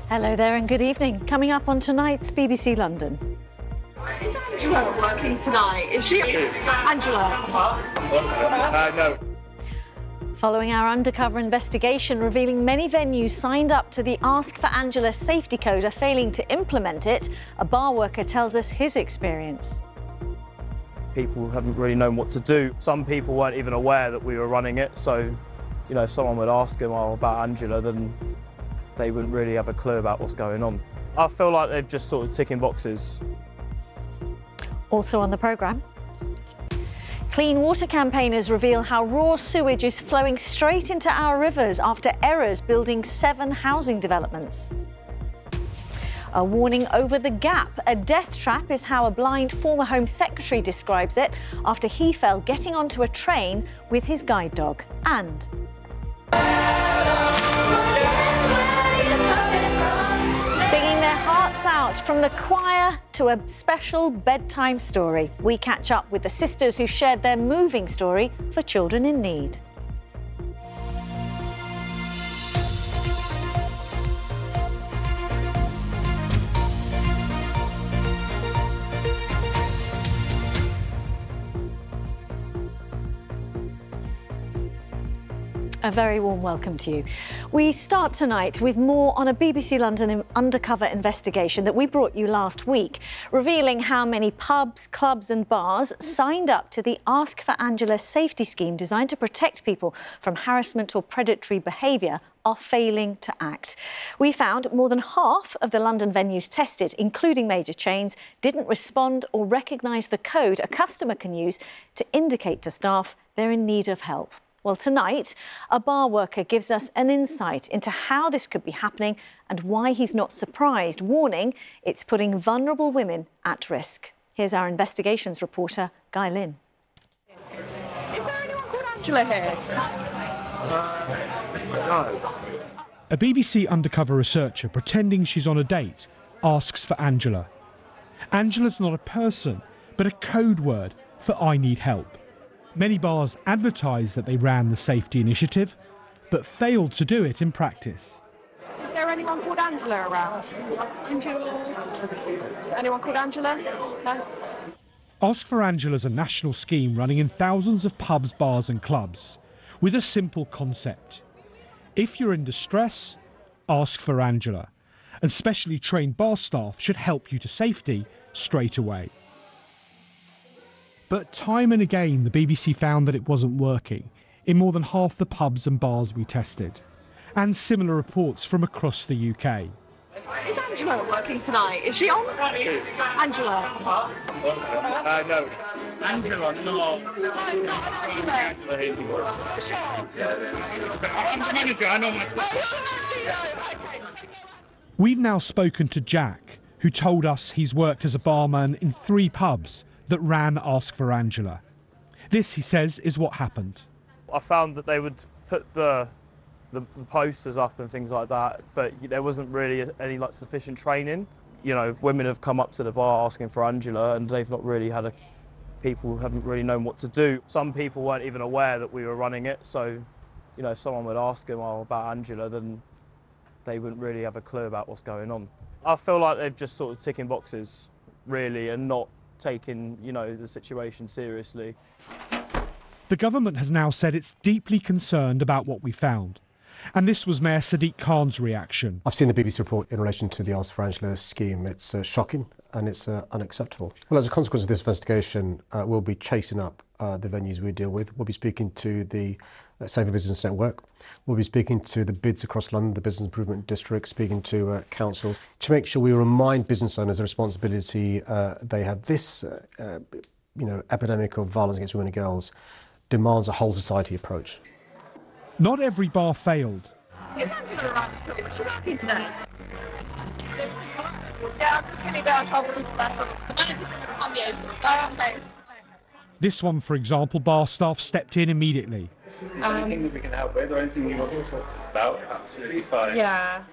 Hello there and good evening. Coming up on tonight's BBC London. Is Angela working tonight? Is she? Angela? No. Following our undercover investigation revealing many venues signed up to the Ask for Angela safety code are failing to implement it, a bar worker tells us his experience. People haven't really known what to do. Some people weren't even aware that we were running it, so, you know, if someone would ask them about Angela, then they wouldn't really have a clue about what's going on. I feel like they're just sort of ticking boxes. Also on the programme, clean water campaigners reveal how raw sewage is flowing straight into our rivers after errors building 7 housing developments. A warning over the gap. A death trap is how a blind former Home Secretary describes it after he fell getting onto a train with his guide dog. And singing their hearts out from the choir to a special bedtime story. We catch up with the sisters who shared their moving story for children in need. A very warm welcome to you. We start tonight with more on a BBC London undercover investigation that we brought you last week, revealing how many pubs, clubs and bars signed up to the Ask for Angela safety scheme designed to protect people from harassment or predatory behaviour are failing to act. We found more than half of the London venues tested, including major chains, didn't respond or recognise the code a customer can use to indicate to staff they're in need of help. Well, tonight, a bar worker gives us an insight into how this could be happening and why he's not surprised, warning it's putting vulnerable women at risk. Here's our investigations reporter, Guy Lynn. Is there anyone called Angela here? No. A BBC undercover researcher pretending she's on a date asks for Angela. Angela's not a person, but a code word for I need help. Many bars advertised that they ran the safety initiative, but failed to do it in practice. Is there anyone called Angela around? Angela? Anyone called Angela? No? Ask for Angela's a national scheme running in thousands of pubs, bars and clubs, with a simple concept. If you're in distress, ask for Angela, and specially trained bar staff should help you to safety straight away. But time and again, the BBC found that it wasn't working in more than half the pubs and bars we tested, and similar reports from across the UK. Is Angela working tonight? Is she on? Angela? No. Angela, no. We've now spoken to Jack, who told us he's worked as a barman in 3 pubs that ran Ask for Angela. This, he says, is what happened. I found that they would put the posters up and things like that, but there wasn't really any sufficient training. You know, women have come up to the bar asking for Angela and they've not really had people haven't really known what to do. Some people weren't even aware that we were running it, so, you know, if someone would ask them about Angela, then they wouldn't really have a clue about what's going on. I feel like they're just sort of ticking boxes, really, and not taking, you know, the situation seriously. The government has now said it's deeply concerned about what we found. And this was Mayor Sadiq Khan's reaction. I've seen the BBC report in relation to the Ask for Angela scheme. It's shocking and it's unacceptable. Well, as a consequence of this investigation, we'll be chasing up the venues we deal with. We'll be speaking to the Safer Business Network. We'll be speaking to the bids across London, the Business Improvement District, speaking to councils to make sure we remind business owners the responsibility they have. This epidemic of violence against women and girls demands a whole society approach. Not every bar failed. Is Angela around? Is she working today? Yeah, I'm just going to go uncomfortable, that's all. The manager's going to come over. Okay. This one, for example, bar staff stepped in immediately. Is there anything that we can help with or anything you want to talk to us about? Absolutely fine. Yeah.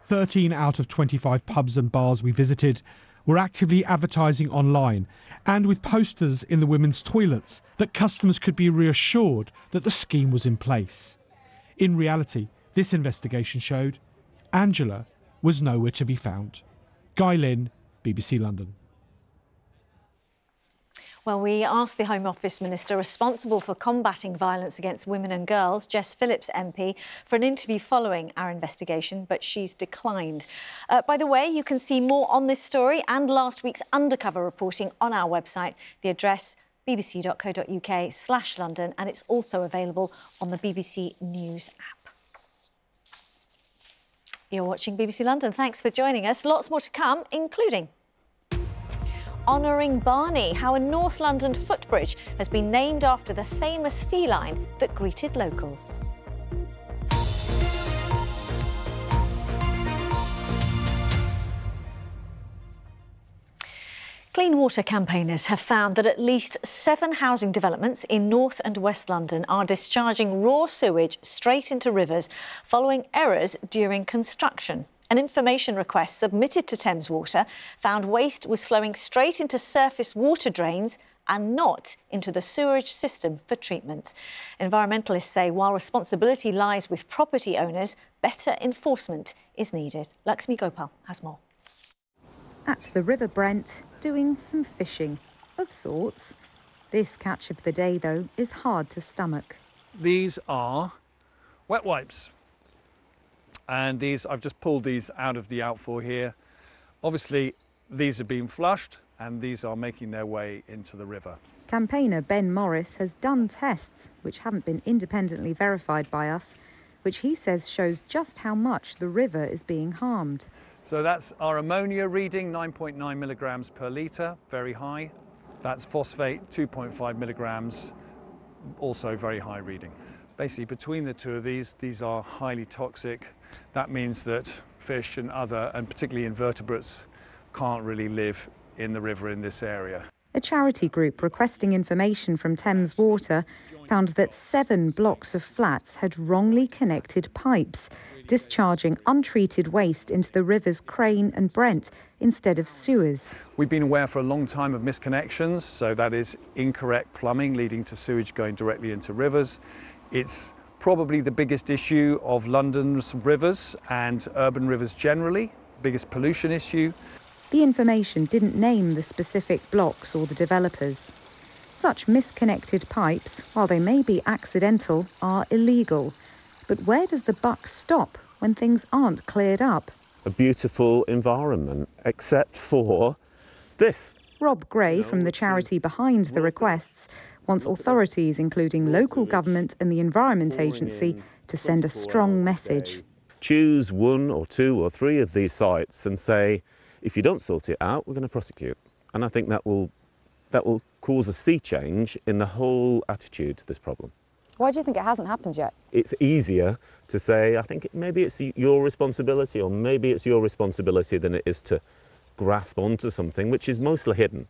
13 out of 25 pubs and bars we visited were actively advertising online and with posters in the women's toilets that customers could be reassured that the scheme was in place. In reality, this investigation showed Angela was nowhere to be found. Guy Lynn, BBC London. Well, we asked the Home Office Minister responsible for combating violence against women and girls, Jess Phillips MP, for an interview following our investigation, but she's declined. By the way, you can see more on this story and last week's undercover reporting on our website. The address bbc.co.uk/London, and it's also available on the BBC News app. You're watching BBC London. Thanks for joining us. Lots more to come, including honouring Barney, how a North London footbridge has been named after the famous feline that greeted locals. Clean water campaigners have found that at least 7 housing developments in North and West London are discharging raw sewage straight into rivers following errors during construction. An information request submitted to Thames Water found waste was flowing straight into surface water drains and not into the sewerage system for treatment. Environmentalists say while responsibility lies with property owners, better enforcement is needed. Lakshmi Gopal has more. At the River Brent, doing some fishing, of sorts. This catch of the day, though, is hard to stomach. These are wet wipes. And these, I've just pulled these out of the outfall here. Obviously, these have been flushed and these are making their way into the river. Campaigner Ben Morris has done tests, which haven't been independently verified by us, which he says shows just how much the river is being harmed. So that's our ammonia reading, 9.9 milligrams per litre, very high. That's phosphate, 2.5 milligrams, also very high reading. Basically, between the two of these are highly toxic. That means that fish and particularly invertebrates can't really live in the river in this area. A charity group requesting information from Thames Water found that 7 blocks of flats had wrongly connected pipes, discharging untreated waste into the rivers Crane and Brent instead of sewers. We've been aware for a long time of misconnections, so that is incorrect plumbing leading to sewage going directly into rivers. It's probably the biggest issue of London's rivers and urban rivers generally, biggest pollution issue. The information didn't name the specific blocks or the developers. Such misconnected pipes, while they may be accidental, are illegal. But where does the buck stop when things aren't cleared up? A beautiful environment, except for this. Rob Gray, from the charity behind the requests, wants authorities, including local government and the Environment Agency, to send a strong message. Choose 1 or 2 or 3 of these sites and say, if you don't sort it out, we're going to prosecute. And I think that will cause a sea change in the whole attitude to this problem. Why do you think it hasn't happened yet? It's easier to say, I think maybe it's your responsibility, or maybe it's your responsibility than it is to grasp onto something which is mostly hidden,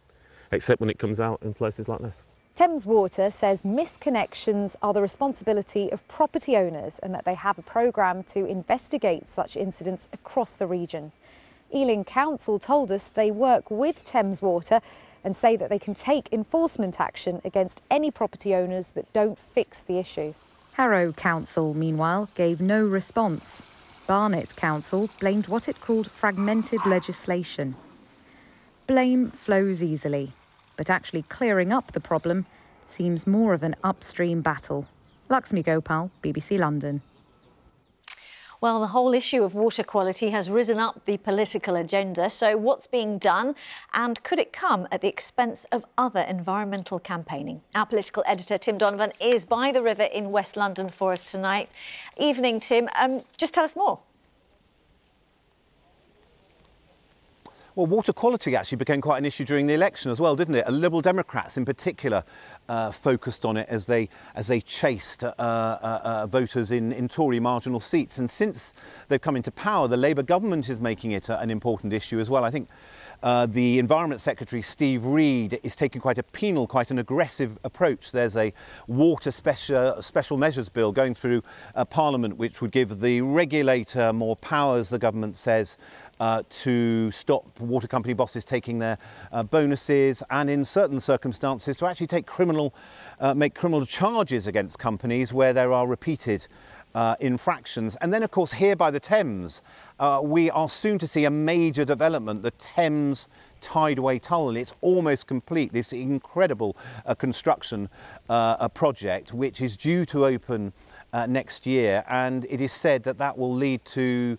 except when it comes out in places like this. Thames Water says misconnections are the responsibility of property owners and that they have a programme to investigate such incidents across the region. Ealing Council told us they work with Thames Water and say that they can take enforcement action against any property owners that don't fix the issue. Harrow Council, meanwhile, gave no response. Barnet Council blamed what it called fragmented legislation. Blame flows easily, but actually clearing up the problem seems more of an upstream battle. Lakshmi Gopal, BBC London. Well, the whole issue of water quality has risen up the political agenda. So what's being done, and could it come at the expense of other environmental campaigning? Our political editor, Tim Donovan, is by the river in West London for us tonight. Evening, Tim. Just tell us more. Well, water quality actually became quite an issue during the election as well, didn't it? Liberal Democrats in particular focused on it as they chased voters in Tory marginal seats. And since they've come into power, the Labour government is making it an important issue as well. I think the Environment Secretary, Steve Reed, is taking quite an aggressive approach. There's a water special measures bill going through Parliament, which would give the regulator more powers, the government says, to stop water company bosses taking their bonuses, and in certain circumstances to actually take make criminal charges against companies where there are repeated infractions. And then, of course, here by the Thames, we are soon to see a major development, the Thames Tideway Tunnel. It's almost complete, this incredible construction project, which is due to open next year. And it is said that that will lead to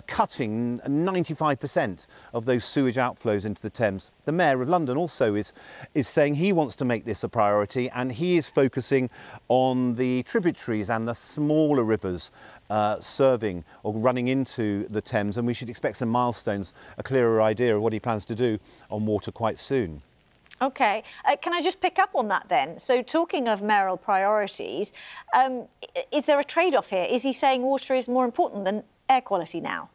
cutting 95% of those sewage outflows into the Thames. The Mayor of London also is saying he wants to make this a priority, and he is focusing on the tributaries and the smaller rivers serving or running into the Thames, and we should expect some milestones, a clearer idea of what he plans to do on water quite soon. OK. Can I just pick up on that then? So talking of mayoral priorities, is there a trade-off here? Is he saying water is more important than air quality now?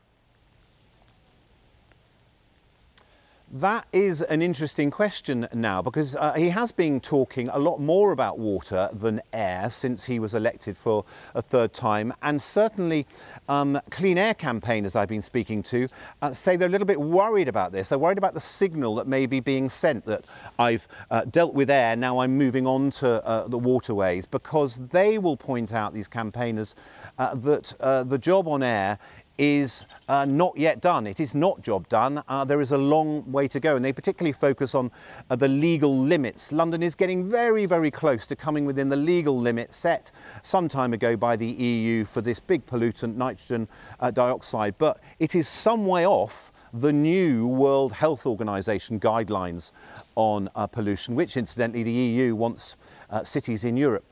That is an interesting question now, because he has been talking a lot more about water than air since he was elected for a third time. And certainly clean air campaigners I've been speaking to say they're a little bit worried about this. They're worried about the signal that may be being sent that I've dealt with air, now I'm moving on to the waterways, because they will point out, these campaigners, that the job on air is not yet done. It is not job done. There is a long way to go, and they particularly focus on the legal limits. London is getting very, very close to coming within the legal limit set some time ago by the EU for this big pollutant, nitrogen dioxide, but it is some way off the new World Health Organization guidelines on pollution, which incidentally the EU wants cities in Europe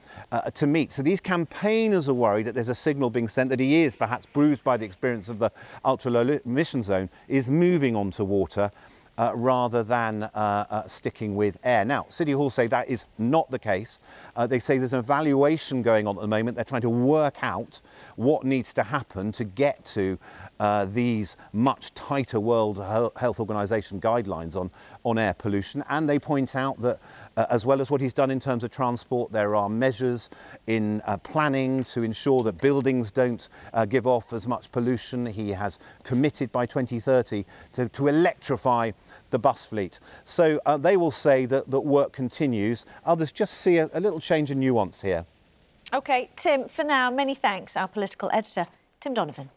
to meet. So these campaigners are worried that there's a signal being sent that he is, perhaps bruised by the experience of the ultra-low emission zone, is moving on to water rather than sticking with air. Now, City Hall say that is not the case. They say there's an evaluation going on at the moment. They're trying to work out what needs to happen to get to these much tighter World Health Organization guidelines on air pollution. And they point out that as well as what he's done in terms of transport, there are measures in planning to ensure that buildings don't give off as much pollution. He has committed by 2030 to electrify the bus fleet. So they will say that work continues. Others just see a little change in nuance here. OK, Tim, for now, many thanks, our political editor, Tim Donovan.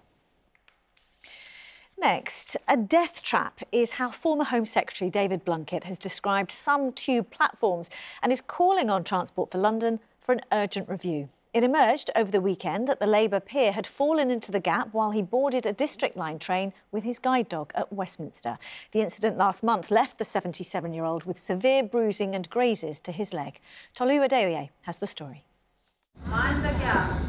Next, a death trap is how former Home Secretary David Blunkett has described some tube platforms and is calling on Transport for London for an urgent review. It emerged over the weekend that the Labour peer had fallen into the gap while he boarded a District Line train with his guide dog at Westminster. The incident last month left the 77-year-old with severe bruising and grazes to his leg. Tolu Adeoye has the story. Mind the gap.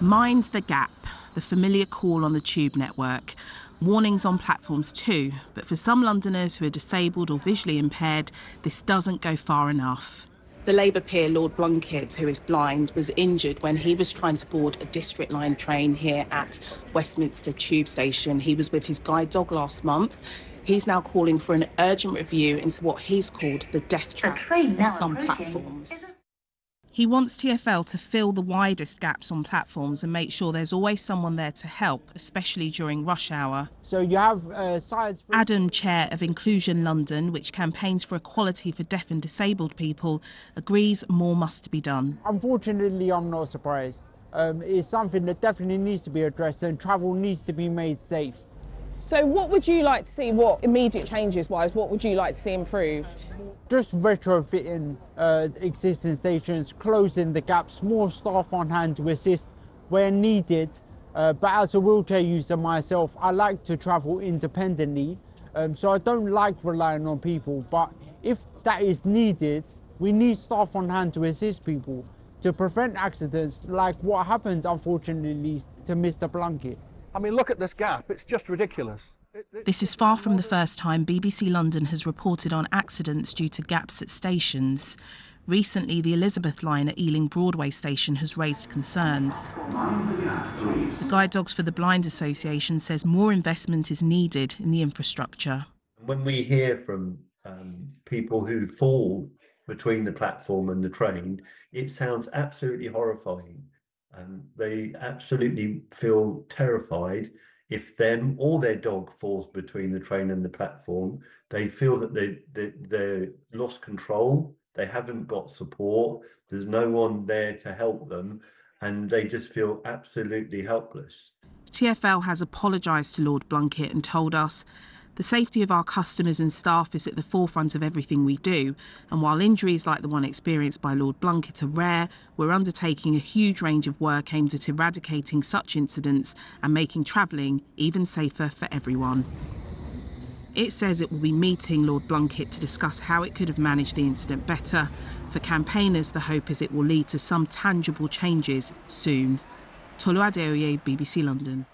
Mind the gap, the familiar call on the tube network. Warnings on platforms too, but for some Londoners who are disabled or visually impaired, this doesn't go far enough. The Labour peer Lord Blunkett, who is blind, was injured when he was trying to board a District Line train here at Westminster Tube Station. He was with his guide dog last month. He's now calling for an urgent review into what he's called the death trap of some platforms. He wants TfL to fill the widest gaps on platforms and make sure there's always someone there to help, especially during rush hour. So you have sides. Adam, chair of Inclusion London, which campaigns for equality for deaf and disabled people, agrees more must be done. Unfortunately, I'm not surprised. It's something that definitely needs to be addressed, and travel needs to be made safe. So what would you like to see, what immediate changes-wise, what would you like to see improved? Just retrofitting existing stations, closing the gaps, more staff on hand to assist where needed. But as a wheelchair user myself, I like to travel independently, so I don't like relying on people. But if that is needed, we need staff on hand to assist people to prevent accidents like what happened, unfortunately, to Mr. Blunkett. I mean, look at this gap. It's just ridiculous. This is far from the first time BBC London has reported on accidents due to gaps at stations. Recently, the Elizabeth line at Ealing Broadway station has raised concerns. The Guide Dogs for the Blind Association says more investment is needed in the infrastructure. When we hear from people who fall between the platform and the train, it sounds absolutely horrifying. They absolutely feel terrified if them or their dog falls between the train and the platform. They feel that they're lost control, they haven't got support, there's no one there to help them, and they just feel absolutely helpless. TfL has apologised to Lord Blunkett and told us, "The safety of our customers and staff is at the forefront of everything we do, and while injuries like the one experienced by Lord Blunkett are rare, we're undertaking a huge range of work aimed at eradicating such incidents and making travelling even safer for everyone." It says it will be meeting Lord Blunkett to discuss how it could have managed the incident better. For campaigners, the hope is it will lead to some tangible changes soon. Tolu Adeoye, BBC London.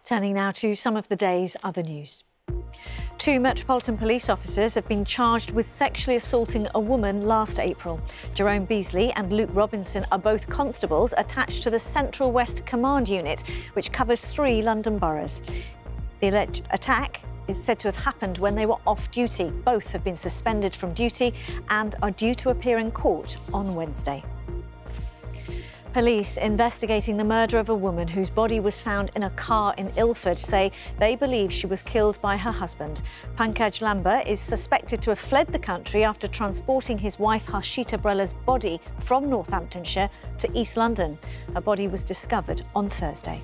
Turning now to some of the day's other news. 2 Metropolitan Police officers have been charged with sexually assaulting a woman last April. Jerome Beasley and Luke Robinson are both constables attached to the Central West Command Unit, which covers 3 London boroughs. The alleged attack is said to have happened when they were off duty. Both have been suspended from duty and are due to appear in court on Wednesday. Police investigating the murder of a woman whose body was found in a car in Ilford say they believe she was killed by her husband. Pankaj Lamba is suspected to have fled the country after transporting his wife Harshita Brella's body from Northamptonshire to East London. Her body was discovered on Thursday.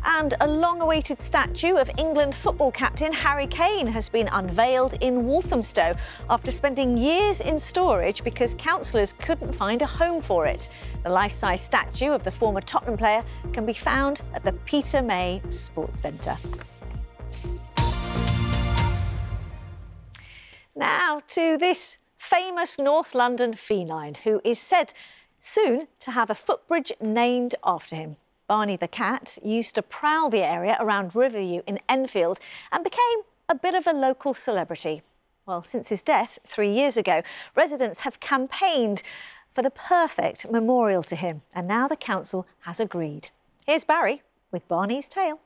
And a long-awaited statue of England football captain Harry Kane has been unveiled in Walthamstow after spending years in storage because councillors couldn't find a home for it. The life-size statue of the former Tottenham player can be found at the Peter May Sports Centre. Now to this famous North London feline who is said soon to have a footbridge named after him. Barney the cat used to prowl the area around Riverview in Enfield and became a bit of a local celebrity. Well, since his death 3 years ago, residents have campaigned for the perfect memorial to him, and now the council has agreed. Here's Barry with Barney's tale.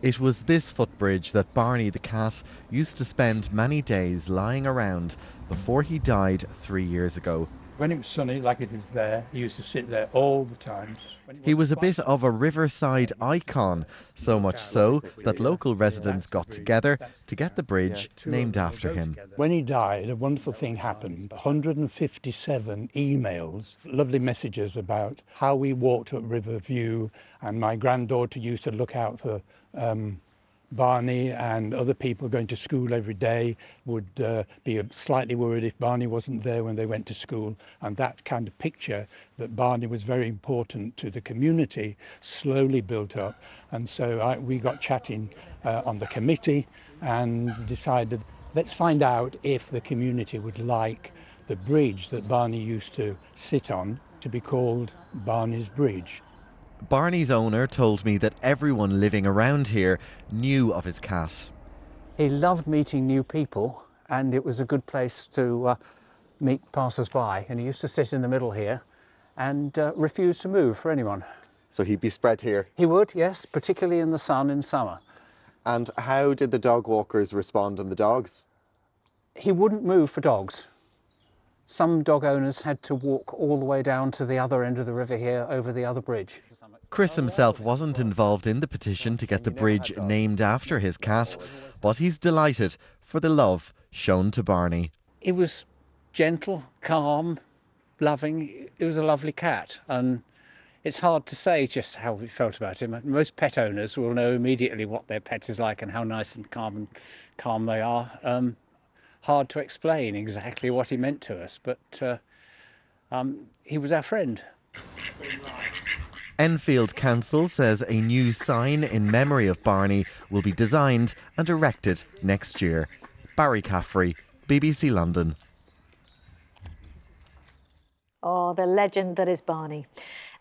It was this footbridge that Barney the cat used to spend many days lying around before he died 3 years ago. When it was sunny, like it is there, he used to sit there all the time. He was a bit of a riverside icon, so much so that local residents got together to get the bridge named after him. When he died, a wonderful thing happened. 157 emails, lovely messages about how we walked up Riverview, and my granddaughter used to look out for Barney, and other people going to school every day would be slightly worried if Barney wasn't there when they went to school. And that kind of picture that Barney was very important to the community slowly built up. And so we got chatting on the committee and decided, let's find out if the community would like the bridge that Barney used to sit on to be called Barney's Bridge. Barney's owner told me that everyone living around here knew of his cat. He loved meeting new people, and it was a good place to meet passers-by. And he used to sit in the middle here and refuse to move for anyone. So he'd be spread here? He would, yes, particularly in the sun in summer. And how did the dog walkers respond and the dogs? He wouldn't move for dogs. Some dog owners had to walk all the way down to the other end of the river here over the other bridge. Chris himself wasn't involved in the petition to get the bridge named after his cat, but he's delighted for the love shown to Barney. He was gentle, calm, loving. It was a lovely cat, and it's hard to say just how we felt about him. Most pet owners will know immediately what their pet is like and how nice and calm they are. Hard to explain exactly what he meant to us, but he was our friend. Enfield Council says a new sign in memory of Barney will be designed and erected next year. Barry Caffrey, BBC London. Oh, the legend that is Barney.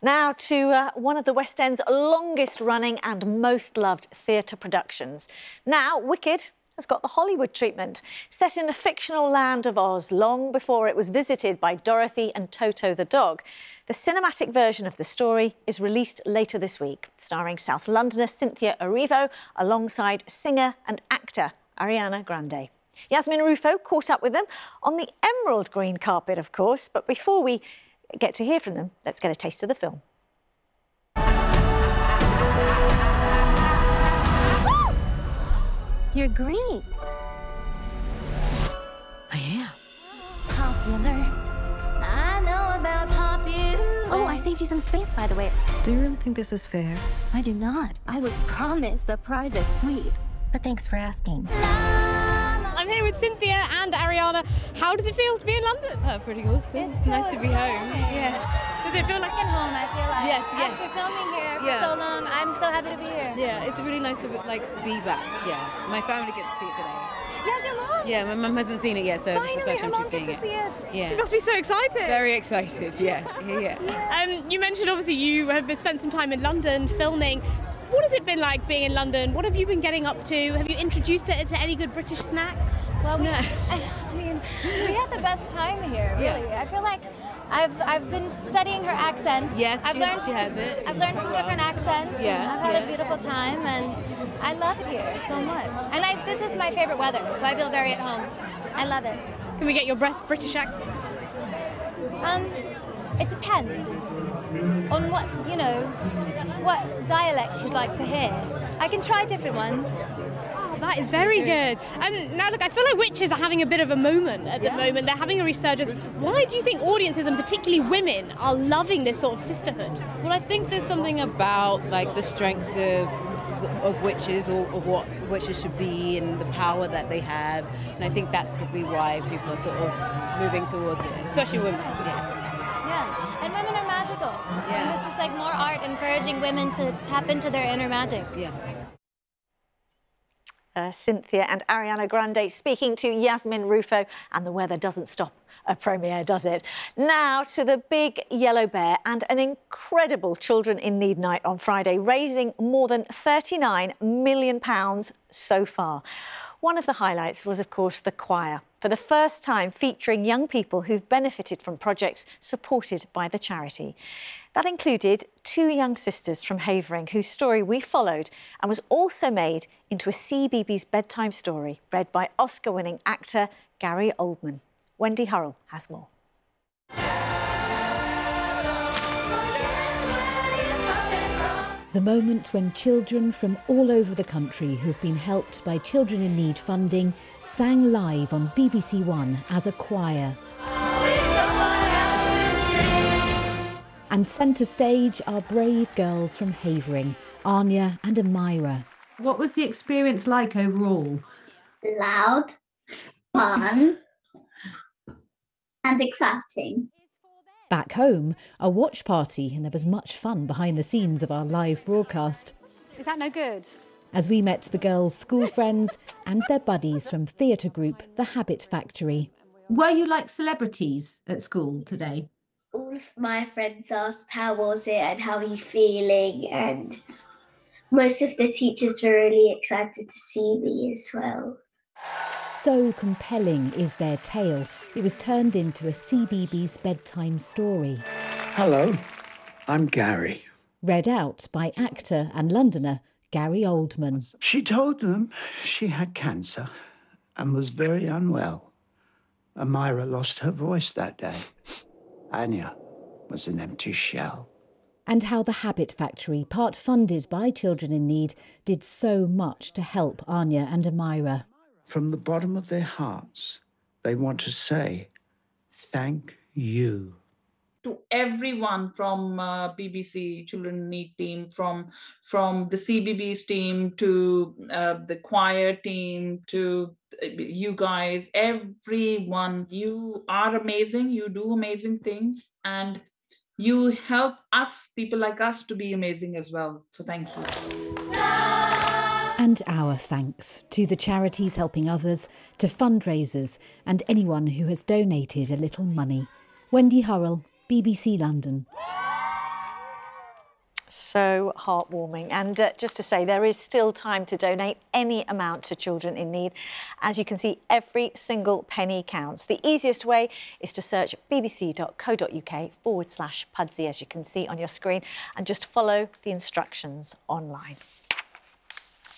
Now to one of the West End's longest running and most loved theatre productions. Now, Wicked has got the Hollywood treatment. Set in the fictional land of Oz long before it was visited by Dorothy and Toto the dog, the cinematic version of the story is released later this week, starring South Londoner Cynthia Erivo alongside singer and actor Ariana Grande. Yasmin Rufo caught up with them on the emerald green carpet, of course, but before we get to hear from them, let's get a taste of the film. You're green. I am. Popular. I know saved you some space, by the way. Do you really think this is fair? I do not. I was promised a private suite. But thanks for asking. I'm here with Cynthia and Ariana. How does it feel to be in London? Pretty awesome. It's nice to be home. Yeah. Does it feel like home? I feel like. Yes, yes. After filming here for so long, I'm so happy to be here. Yeah, it's really nice to be back. Yeah, my family gets to see it today. Yes, your mom. Yeah, my mum hasn't seen it yet, so Finally, this is the first her time mom she's seeing gets to it. see it. Yeah. She must be so excited. Very excited. Yeah. You mentioned obviously you have spent some time in London filming. What has it been like being in London? What have you been getting up to? Have you introduced it to any good British snacks? Well, we had the best time here, really. Yes. I feel like I've been studying her accent. Yes, she has it. I've learned some different accents. Yes, I've had a beautiful time, and I love it here so much. And this is my favorite weather, so I feel very at home. I love it. Can we get your best British accent? It depends on what dialect you'd like to hear. I can try different ones. Oh, that is very good. Now, look, I feel like witches are having a bit of a moment at the moment. They're having a resurgence. Why do you think audiences, and particularly women, are loving this sort of sisterhood? Well, I think there's something about like the strength of witches, or of what witches should be, and the power that they have. And I think that's probably why people are sort of moving towards it, especially women. Yeah, and women are magical. Yeah. And it's just like more art encouraging women to tap into their inner magic. Yeah. Cynthia and Ariana Grande speaking to Yasmin Rufo, and the weather doesn't stop a premiere, does it? Now to the Big Yellow Bear and an incredible Children in Need night on Friday, raising more than £39 million so far. One of the highlights was, of course, the choir, for the first time featuring young people who've benefited from projects supported by the charity. That included two young sisters from Havering, whose story we followed and was also made into a CBeebies bedtime story, read by Oscar-winning actor Gary Oldman. Wendy Hurrell has more. The moment when children from all over the country who've been helped by Children in Need funding sang live on BBC One as a choir. And centre stage are brave girls from Havering, Anya and Amira. What was the experience like overall? Loud, fun, and exciting. Back home, a watch party, and there was much fun behind the scenes of our live broadcast. Is that no good? As we met the girls' school friends and their buddies from theatre group The Habit Factory. Were you like celebrities at school today? All of my friends asked how was it and how are you feeling, and most of the teachers were really excited to see me as well. So compelling is their tale, it was turned into a CBeebies bedtime story. Hello, I'm Gary. Read out by actor and Londoner Gary Oldman. She told them she had cancer and was very unwell. Amira lost her voice that day. Anya was an empty shell. And how The Habit Factory, part funded by Children in Need, did so much to help Anya and Amira. From the bottom of their hearts, they want to say, thank you. To everyone from BBC Children in Need team, from the CBeebies team, to the choir team, to you guys, everyone, you are amazing, you do amazing things, and you help us, people like us, to be amazing as well. So thank you. And our thanks to the charities helping others, to fundraisers and anyone who has donated a little money. Wendy Hurrell, BBC London. So heartwarming. And just to say, there is still time to donate any amount to Children in Need. As you can see, every single penny counts. The easiest way is to search bbc.co.uk/Pudsey, as you can see on your screen, and just follow the instructions online.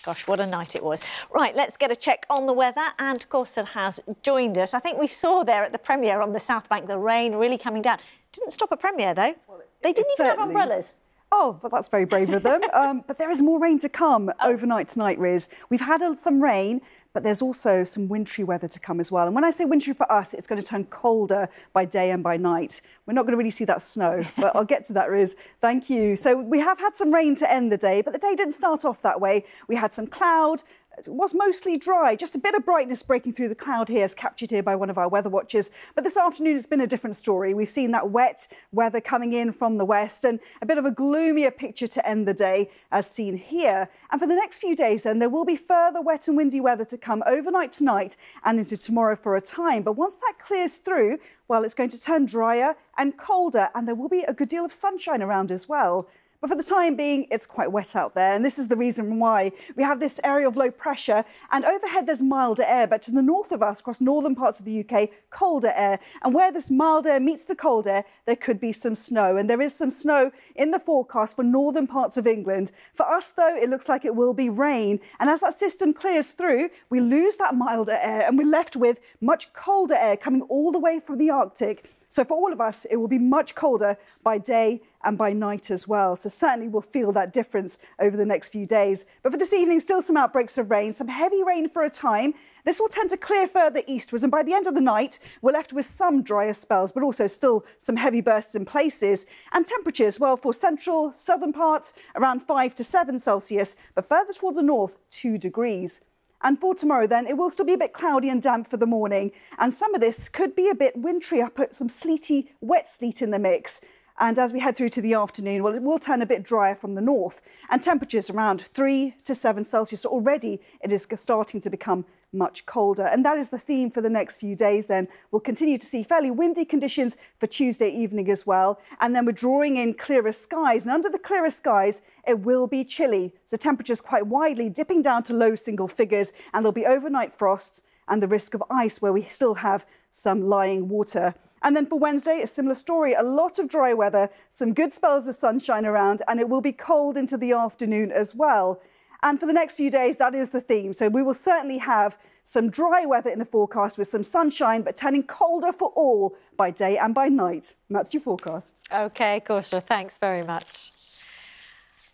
Gosh, what a night it was. Right, let's get a check on the weather. And Corson has joined us. I think we saw there at the premiere on the South Bank, the rain really coming down. Didn't stop a premiere, though. They didn't even have umbrellas. Oh, well, that's very brave of them. But there is more rain to come overnight tonight, Riz. We've had some rain, but there's also some wintry weather to come as well. And when I say wintry for us, it's going to turn colder by day and by night. We're not going to really see that snow, but I'll get to that, Riz. Thank you. So we have had some rain to end the day, but the day didn't start off that way. We had some cloud. It was mostly dry, just a bit of brightness breaking through the cloud here, as captured here by one of our weather watchers. But this afternoon, it's been a different story. We've seen that wet weather coming in from the west and a bit of a gloomier picture to end the day, as seen here. And for the next few days, then, there will be further wet and windy weather to come overnight tonight and into tomorrow for a time. But once that clears through, well, it's going to turn drier and colder, and there will be a good deal of sunshine around as well. But for the time being, it's quite wet out there, and this is the reason why. We have this area of low pressure, and overhead there's milder air, but to the north of us, across northern parts of the UK, colder air. And where this mild air meets the cold air, there could be some snow, and there is some snow in the forecast for northern parts of England. For us, though, it looks like it will be rain, and as that system clears through, we lose that milder air, and we're left with much colder air coming all the way from the Arctic. So for all of us, it will be much colder by day and by night as well. So certainly we'll feel that difference over the next few days. But for this evening, still some outbreaks of rain, some heavy rain for a time. This will tend to clear further eastwards, and by the end of the night, we're left with some drier spells, but also still some heavy bursts in places. And temperatures, well, for central, southern parts, around 5 to 7 Celsius, but further towards the north, 2 degrees. And for tomorrow, then, it will still be a bit cloudy and damp for the morning. And some of this could be a bit wintry. I put some sleety, wet sleet in the mix. And as we head through to the afternoon, well, it will turn a bit drier from the north. And temperatures around 3 to 7 Celsius. So already it is starting to become much colder. And that is the theme for the next few days then. We'll continue to see fairly windy conditions for Tuesday evening as well. And then we're drawing in clearer skies. And under the clearer skies, it will be chilly. So temperatures quite widely dipping down to low single figures. And there'll be overnight frosts and the risk of ice where we still have some lying water. And then for Wednesday, a similar story, a lot of dry weather, some good spells of sunshine around, and it will be cold into the afternoon as well. And for the next few days, that is the theme. So we will certainly have some dry weather in the forecast with some sunshine, but turning colder for all by day and by night. And that's your forecast. OK, Kaushal, thanks very much.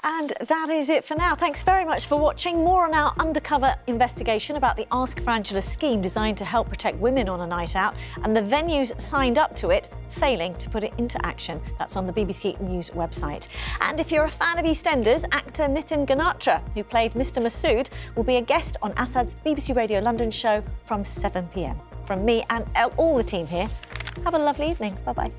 And that is it for now. Thanks very much for watching. More on our undercover investigation about the Ask for Angela scheme designed to help protect women on a night out and the venues signed up to it failing to put it into action. That's on the BBC News website. And if you're a fan of EastEnders, actor Nitin Ganatra, who played Mr Masood, will be a guest on Assad's BBC Radio London show from 7 p.m. From me and all the team here, have a lovely evening. Bye-bye.